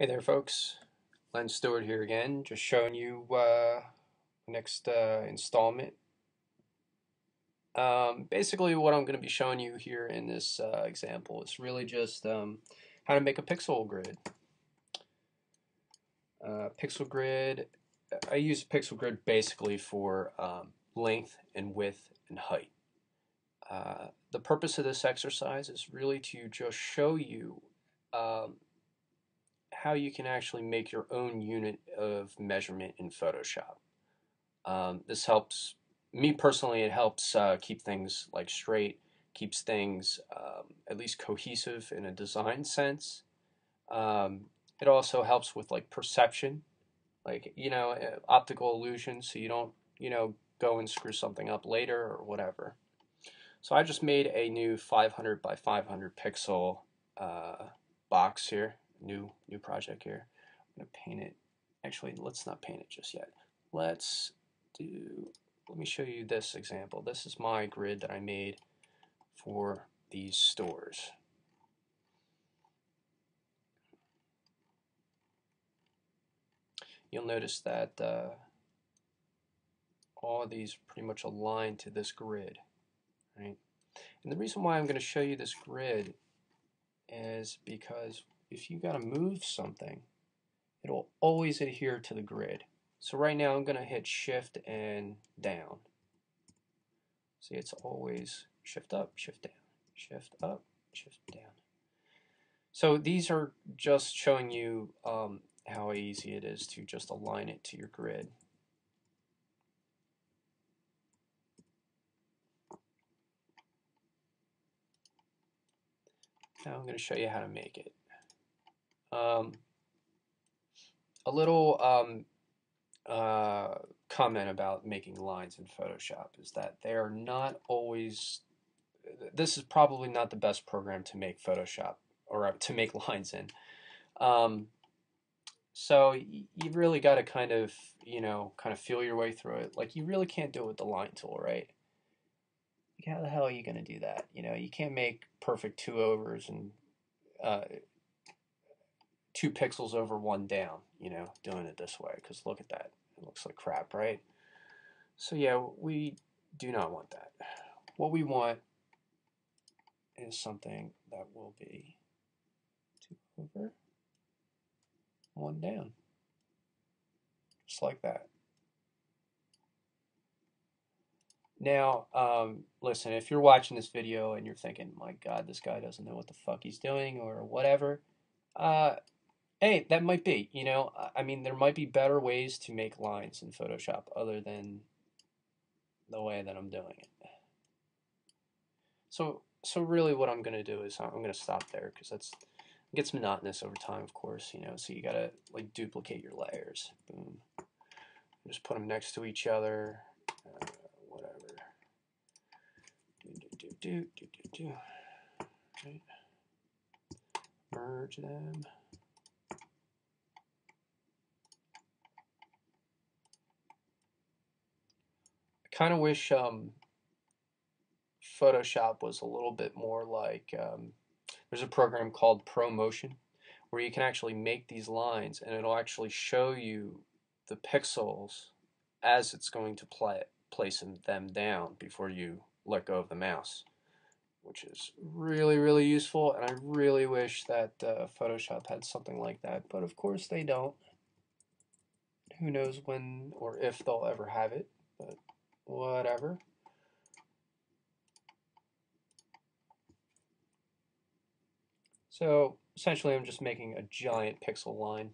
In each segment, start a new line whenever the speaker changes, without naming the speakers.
Hey there, folks. Len Stewart here again, just showing you next installment. Basically, what I'm going to be showing you here in this example is really just how to make a pixel grid. Pixel grid, I use pixel grid basically for length and width and height. The purpose of this exercise is really to just show you um, how you can actually make your own unit of measurement in Photoshop. This helps me personally. It helps keep things like straight, keeps things at least cohesive in a design sense. It also helps with like perception, like optical illusion, so you don't go and screw something up later or whatever. So I just made a new 500 by 500 pixel box here, new project here. I'm gonna paint it. Actually, let's not paint it just yet. Let's let me show you this example. This is my grid that I made for these stores. You'll notice that all of these pretty much align to this grid, right? And the reason why I'm going to show you this grid is because if you got to move something, it'll always adhere to the grid. So right now I'm going to hit shift and down. See, it's always shift up, shift down, shift up, shift down. So these are just showing you how easy it is to just align it to your grid. Now I'm going to show you how to make it. A little comment about making lines in Photoshop is that they are not always, this is probably not the best program to make Photoshop or to make lines in. So you really got to kind of feel your way through it. Like you really can't do it with the line tool, right? How the hell are you going to do that? You can't make perfect two overs and 2 pixels over, one down, doing it this way, because look at that. It looks like crap, right? So yeah, we do not want that. What we want is something that will be 2 over, 1 down. Just like that. Now, listen, if you're watching this video and you're thinking, my God, this guy doesn't know what the fuck he's doing or whatever, hey, that might be, I mean, there might be better ways to make lines in Photoshop other than the way that I'm doing it. So really what I'm going to do is I'm going to stop there because it gets monotonous over time, of course, so you got to like duplicate your layers. Boom. Just put them next to each other, whatever. Okay. Merge them. I kind of wish Photoshop was a little bit more like, there's a program called ProMotion where you can actually make these lines and it'll actually show you the pixels as it's going to place them down before you let go of the mouse, which is really, really useful, and I really wish that Photoshop had something like that, but of course they don't. Who knows when or if they'll ever have it, but whatever. So essentially I'm just making a giant pixel line.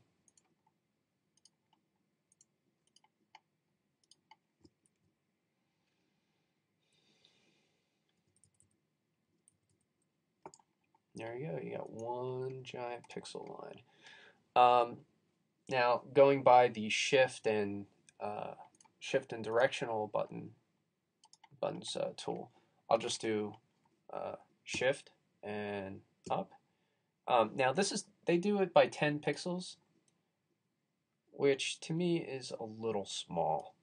There you go, you got one giant pixel line. Now going by the shift and directional buttons tool, I'll just do shift and up. Now they do it by 10 pixels, which to me is a little small.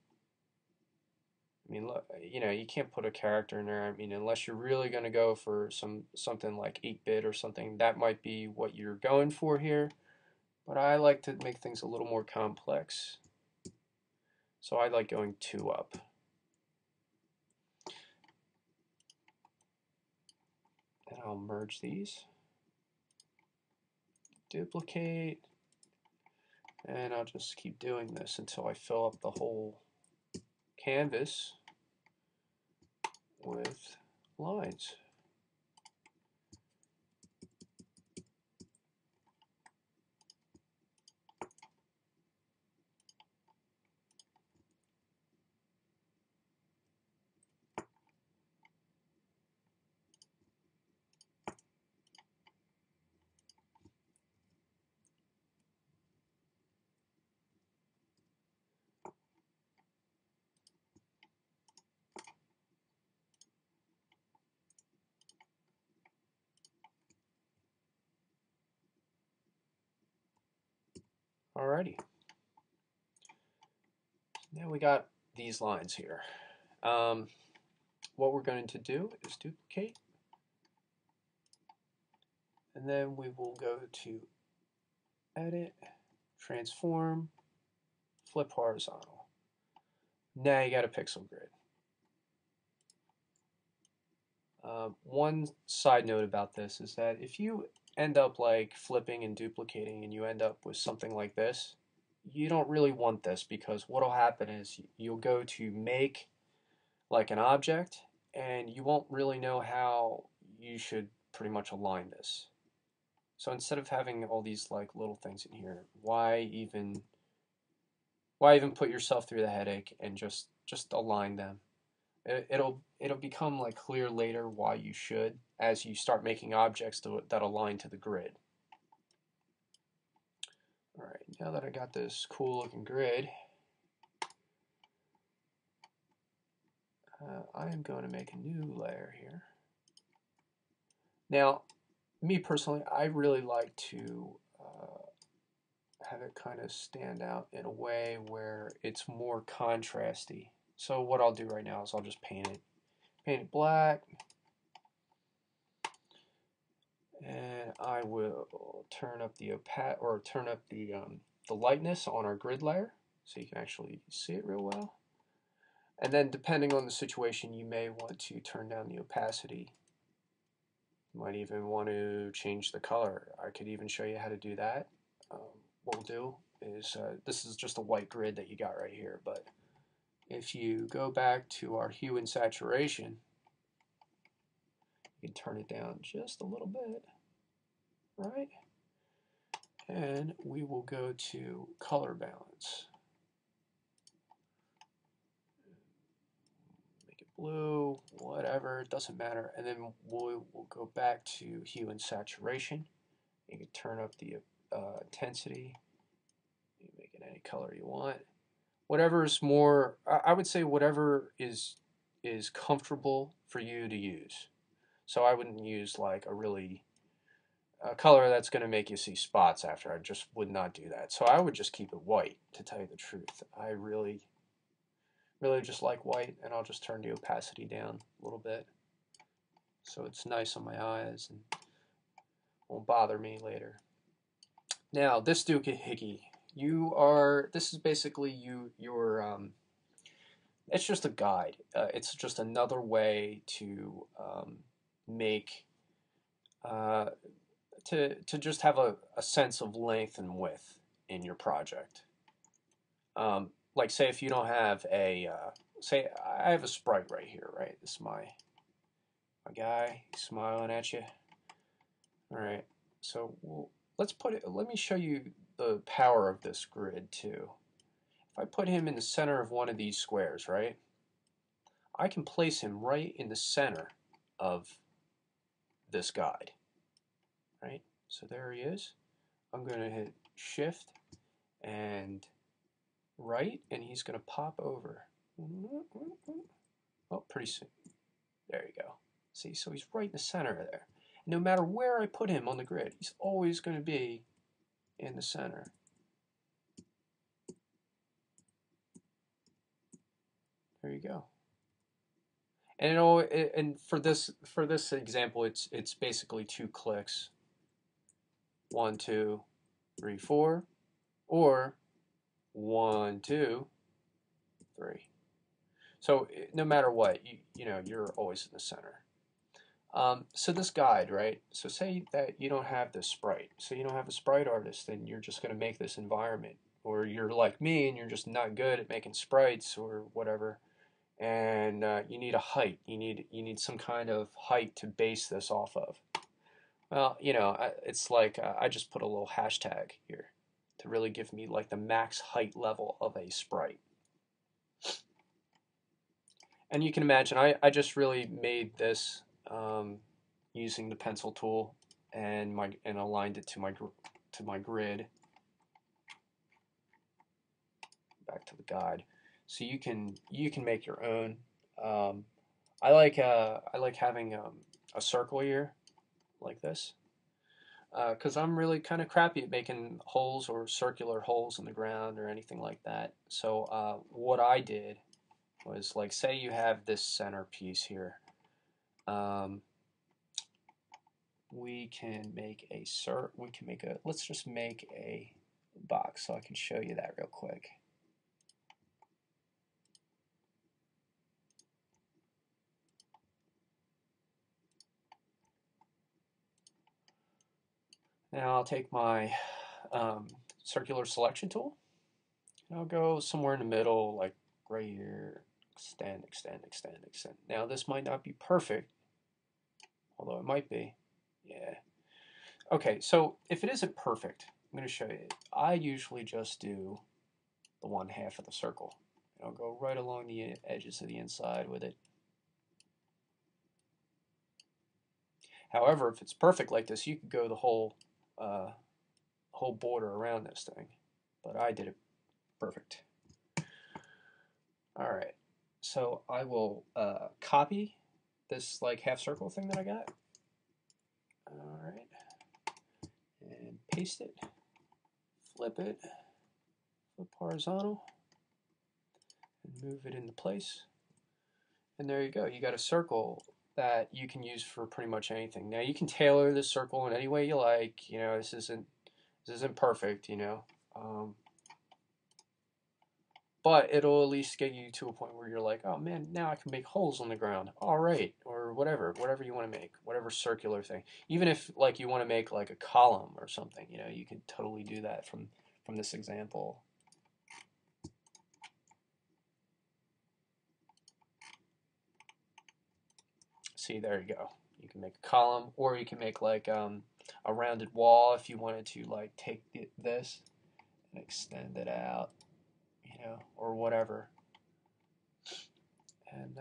I mean, look, you can't put a character in there. I mean, unless you're really going to go for something like 8-bit or something, that might be what you're going for here. but I like to make things a little more complex. So I like going 2 up. And I'll merge these, duplicate, and I'll just keep doing this until I fill up the whole canvas with lines. Alrighty. Now we got these lines here. What we're going to do is duplicate, and then we will go to Edit, Transform, Flip Horizontal. Now you got a pixel grid. One side note about this is that if you end up like flipping and duplicating and you end up with something like this, you don't really want this, because what will happen is you'll go to make like an object and you won't really know how you should pretty much align this. So instead of having all these like little things in here, why even put yourself through the headache and just align them? It'll become like clear later why you should, as you start making objects that align to the grid. Alright, now that I got this cool looking grid, I am going to make a new layer here. Now, me personally, I really like to have it kind of stand out in a way where it's more contrasty. So what I'll do right now is I'll just paint it black, and I will turn up the the lightness on our grid layer so you can actually see it real well. And then depending on the situation, you may want to turn down the opacity. You might even want to change the color. I could even show you how to do that. What we'll do is, this is just a white grid that you got right here, but if you go back to our hue and saturation, you can turn it down just a little bit, right? And we will go to color balance. Make it blue, whatever, it doesn't matter. And then we'll go back to hue and saturation. You can turn up the intensity. You make it any color you want. Whatever is more, I would say whatever is comfortable for you to use. So I wouldn't use like a color that's going to make you see spots after. I just would not do that. So I would just keep it white, to tell you the truth. I really just like white, and I'll just turn the opacity down a little bit so it's nice on my eyes and won't bother me later. Now, this doohickey, this is basically it's just a guide. It's just another way to make to just have a sense of length and width in your project. Like say if you don't have say I have a sprite right here, right? This is my guy, he's smiling at you. All right, so let me show you the power of this grid too. If I put him in the center of one of these squares, right, I can place him right in the center of this guide, right? So there he is. I'm going to hit Shift and right, and he's going to pop over. Oh, pretty soon. There you go. See, so he's right in the center of there. No matter where I put him on the grid, he's always going to be in the center. There you go. And for this example, it's basically 2 clicks. 1, 2, 3, 4, or 1, 2, 3. So no matter what, you know, you're always in the center. So this guide, right? So say that you don't have this sprite. So you don't have a sprite artist, and you're just going to make this environment. Or you're like me, and you're just not good at making sprites or whatever. And you need a height. You need some kind of height to base this off of. Well, you know, it's like I just put a little hashtag here to really give me like the max height level of a sprite. And you can imagine I just really made this using the pencil tool and aligned it to my grid. Back to the guide, so you can make your own. I like having a circle here like this because I'm really kind of crappy at making holes or circular holes in the ground or anything like that. So what I did was, like, say you have this center piece here. We can make let's just make a box so I can show you that real quick. Now I'll take my circular selection tool, and I'll go somewhere in the middle, like right here. Extend, extend, extend, extend. Now this might not be perfect, although it might be. Yeah. Okay, so if it isn't perfect, I'm going to show you. I usually just do the 1/2 of the circle. And I'll go right along the edges of the inside with it. However, if it's perfect like this, you could go the whole border around this thing. But I did it perfect. All right, so I will copy this like half circle thing that I got. All right, and paste it, flip horizontal, and move it into place. And there you go. You got a circle that you can use for pretty much anything. Now you can tailor this circle in any way you like. You know, this isn't perfect. You know, but it'll at least get you to a point where you're like, oh man, now I can make holes on the ground. All right, or whatever you want to make, whatever circular thing. Even if like you want to make like a column or something, you know, you can totally do that from this example. See, there you go. You can make a column, or you can make like a rounded wall if you wanted to like take this and extend it out, you know, or whatever. And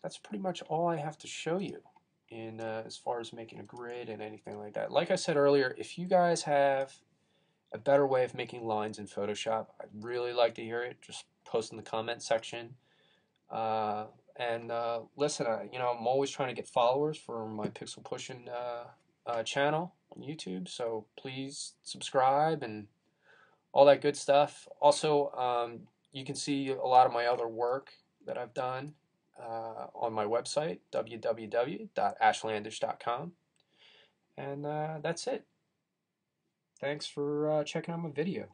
that's pretty much all I have to show you in as far as making a grid and anything like that. Like I said earlier, if you guys have a better way of making lines in Photoshop, I'd really like to hear it. Just post in the comment section. And listen, you know, I'm always trying to get followers for my Pixel Pushing channel on YouTube, so please subscribe and all that good stuff. Also, you can see a lot of my other work that I've done on my website, www.ashlandish.com. And that's it. Thanks for checking out my video.